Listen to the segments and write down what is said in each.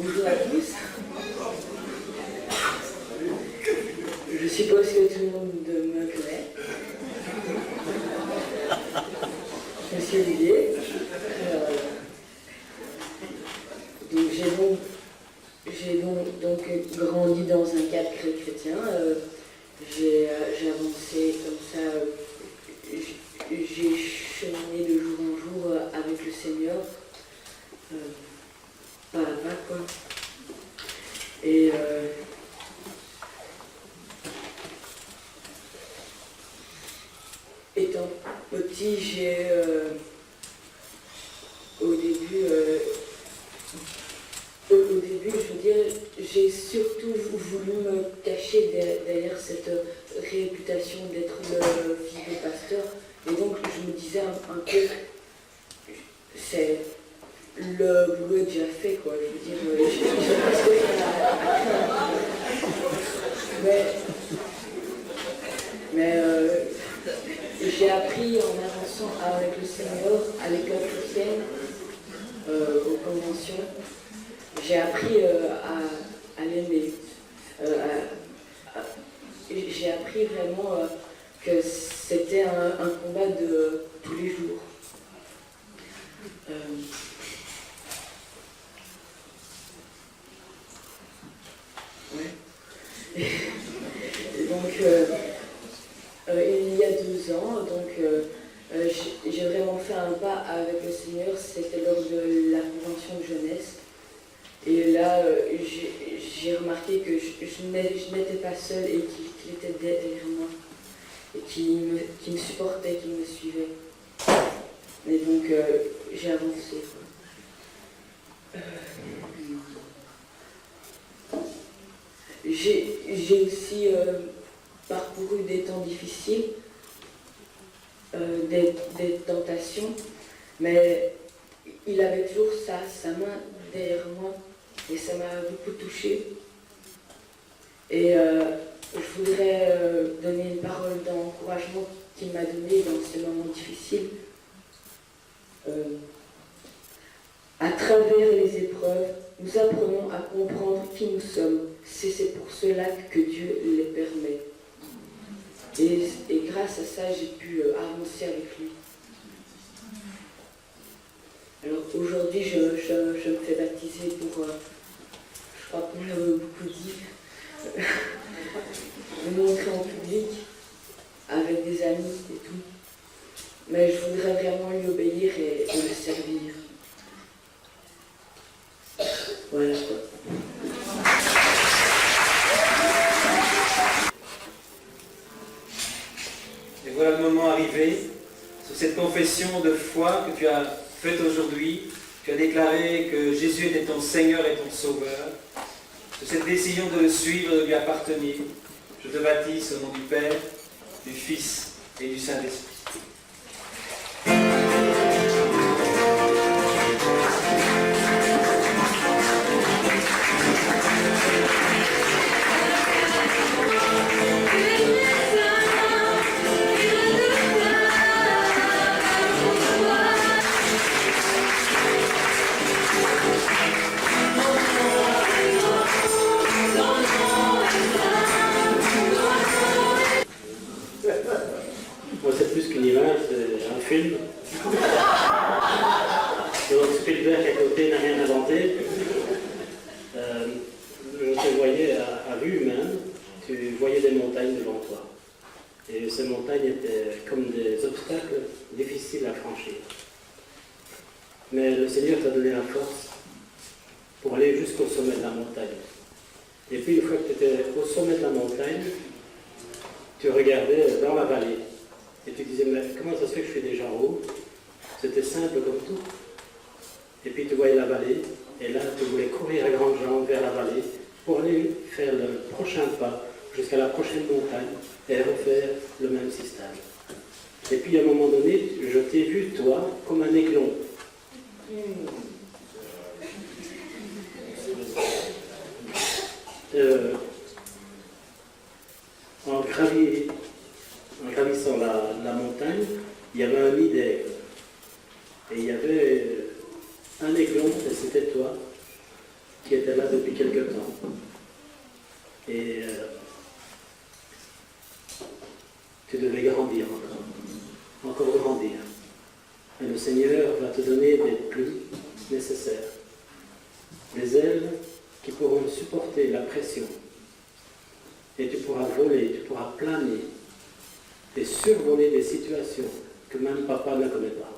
Bonjour à tous. Je suppose que tout le monde me connaît. Monsieur Olivier. Donc j'ai donc grandi dans un cadre chrétien. J'ai avancé comme ça. J'ai cheminé de jour en jour avec le Seigneur. Pas à pas, quoi. Et étant petit, j'ai au début, je veux dire, j'ai surtout voulu me cacher derrière cette réputation d'être le fils de pasteur. Et donc, je me disais un peu, c'est le boulot est déjà fait, quoi. Je veux dire, je pense que mais j'ai appris en avançant avec le Seigneur, à l'école chrétienne, aux conventions. J'ai appris à l'aimer. J'ai appris vraiment que c'était un combat de tous les jours. Ouais. Et donc, il y a 2 ans, j'ai vraiment fait un pas avec le Seigneur. C'était lors de la convention de jeunesse. Et là, j'ai remarqué que je n'étais pas seule et qu'il était derrière moi. Et qui me supportait, qui me suivait. Et donc, j'ai avancé. J'ai aussi parcouru des temps difficiles, des tentations, mais il avait toujours sa main derrière moi et ça m'a beaucoup touchée. Et je voudrais donner une parole d'encouragement qu'il m'a donnée dans ces moments difficiles. À travers les épreuves, nous apprenons à comprendre qui nous sommes. C'est pour cela que Dieu les permet. Et grâce à ça, j'ai pu avancer avec lui. Alors aujourd'hui, je me fais baptiser pour, je crois qu'on l'a beaucoup dit, me montrer en public, avec des amis et tout. Mais je voudrais vraiment lui obéir et le servir. Voilà quoi. Et voilà le moment arrivé, sur cette confession de foi que tu as faite aujourd'hui. Tu as déclaré que Jésus était ton Seigneur et ton Sauveur. Sur cette décision de le suivre, de lui appartenir, je te baptise au nom du Père, du Fils et du Saint-Esprit. Moi, c'est plus qu'une image, c'est un film. Donc Spielberg à côté n'a rien inventé. Je te voyais à vue humaine, tu voyais des montagnes devant toi. Et ces montagnes étaient comme des obstacles difficiles à franchir. Mais le Seigneur t'a donné la force pour aller jusqu'au sommet de la montagne. Et puis une fois que tu étais au sommet de la montagne, tu regardais dans la vallée. Et tu disais, mais comment ça se fait que je suis déjà en haut? C'était simple comme tout. Et puis tu voyais la vallée, et là tu voulais courir à grandes jambes vers la vallée pour aller faire le prochain pas jusqu'à la prochaine montagne et refaire le même système. Et puis à un moment donné, je t'ai vu, toi, comme un aiglon. En gravissant la montagne, il y avait un nid d'aigle. Et il y avait un aiglon, et c'était toi, qui était là depuis quelque temps. Et tu devais grandir encore grandir. Et le Seigneur va te donner des plumes nécessaires, des ailes qui pourront supporter la pression. Et tu pourras voler, tu pourras planer et survoler des situations que même papa ne connaît pas.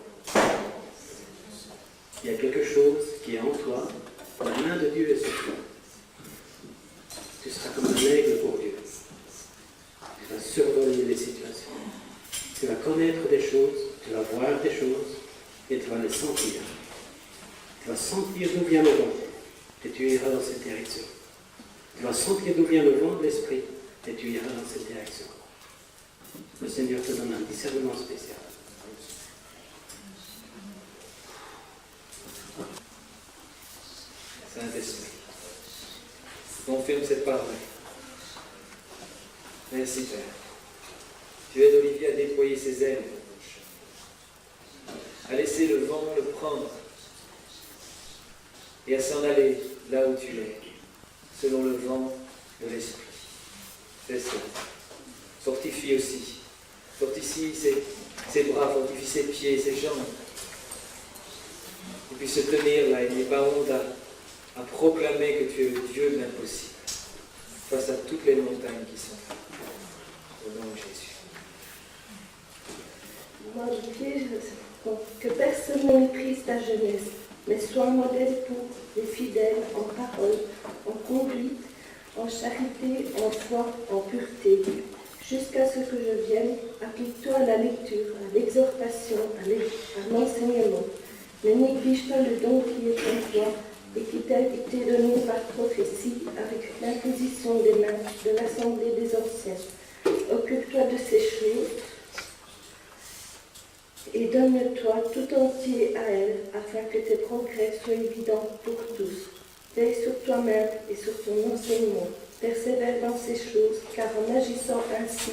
Il y a quelque chose qui est en toi, la main de Dieu est sur toi. Tu seras comme un aigle pour Dieu. Tu vas survoler les situations. Tu vas connaître des choses, tu vas voir des choses et tu vas les sentir. Tu vas sentir d'où vient le vent et tu iras dans cette direction. Tu vas sentir d'où vient le vent de l'esprit et tu iras dans cette direction. Le Seigneur te donne un discernement spécial. Saint-Esprit, confirme cette parole. Merci Père. Tu aides Olivier à déployer ses ailes, à laisser le vent le prendre et à s'en aller là où tu es, selon le vent de l'Esprit. C'est ça. Fortifie aussi. Fortifie ses bras, fortifie ses pieds, ses jambes. Et puis se tenir là et n'aie pas honte à proclamer que tu es le Dieu de l'impossible face à toutes les montagnes qui sont là. Au nom de Jésus. Moi, Olivier, que personne ne méprise ta jeunesse, mais sois un modèle pour les fidèles en parole, en conduite, en charité, en foi, en pureté. Jusqu'à ce que je vienne, applique-toi à la lecture, à l'exhortation, à l'enseignement. Ne néglige pas le don qui est en toi et qui t'a été donné par prophétie avec l'imposition des mains de l'Assemblée des Anciens. Occupe-toi de ces choses et donne-toi tout entier à elle, afin que tes progrès soient évidents pour tous. Veille sur toi-même et sur ton enseignement. Persévère dans ces choses, car en agissant ainsi,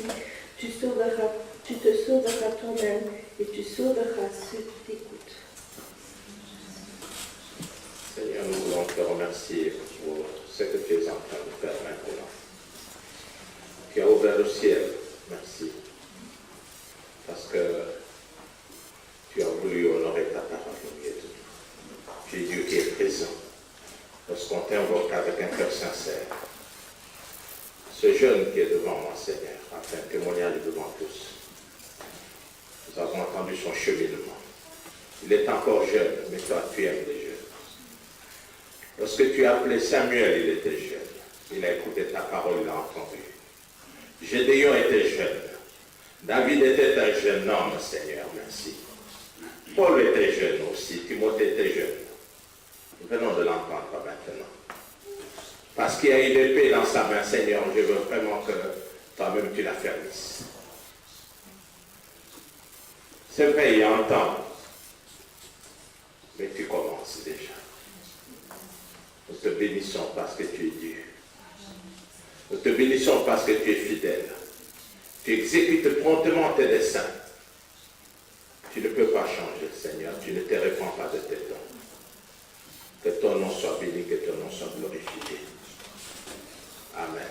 tu te sauveras toi-même et tu sauveras ceux qui t'écoutent. Seigneur, nous voulons te remercier pour ce que tu es en train de faire maintenant. Tu as ouvert le ciel, merci. Parce que tu as voulu honorer ta parole au milieu de nous. Tu es Dieu qui est présent lorsqu'on t'invoque avec un cœur sincère. Ce jeune qui est devant moi, Seigneur, a fait un témoignage devant tous. Nous avons entendu son cheminement. Il est encore jeune, mais toi, tu aimes les jeunes. Lorsque tu as appelé Samuel, il était jeune. Il a écouté ta parole, il a entendu. Gédéon était jeune. David était un jeune homme, Seigneur, merci. Paul était jeune aussi, Timothée était jeune. Nous venons de l'entendre maintenant. Parce qu'il y a une épée dans sa main, Seigneur, je veux vraiment que toi-même tu la fermisses. C'est vrai, il y a un temps, mais tu commences déjà. Nous te bénissons parce que tu es Dieu. Nous te bénissons parce que tu es fidèle. Tu exécutes promptement tes desseins. Tu ne peux pas changer, Seigneur. Tu ne te répands pas de tes dons. Que ton nom soit béni, que ton nom soit glorifié. Amen.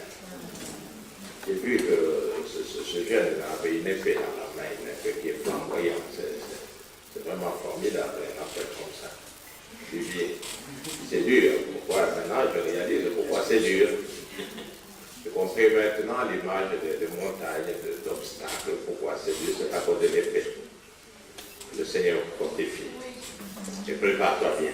J'ai vu que ce jeune avait une épée dans la main, une épée qui est flamboyante. C'est vraiment formidable, un appel comme ça. C'est dur. Pourquoi maintenant je réalise pourquoi c'est dur. J'ai compris maintenant l'image de montagnes, d'obstacles. Pourquoi c'est dur, c'est à cause de l'épée. Le Seigneur fortifie. Et prépare-toi bien.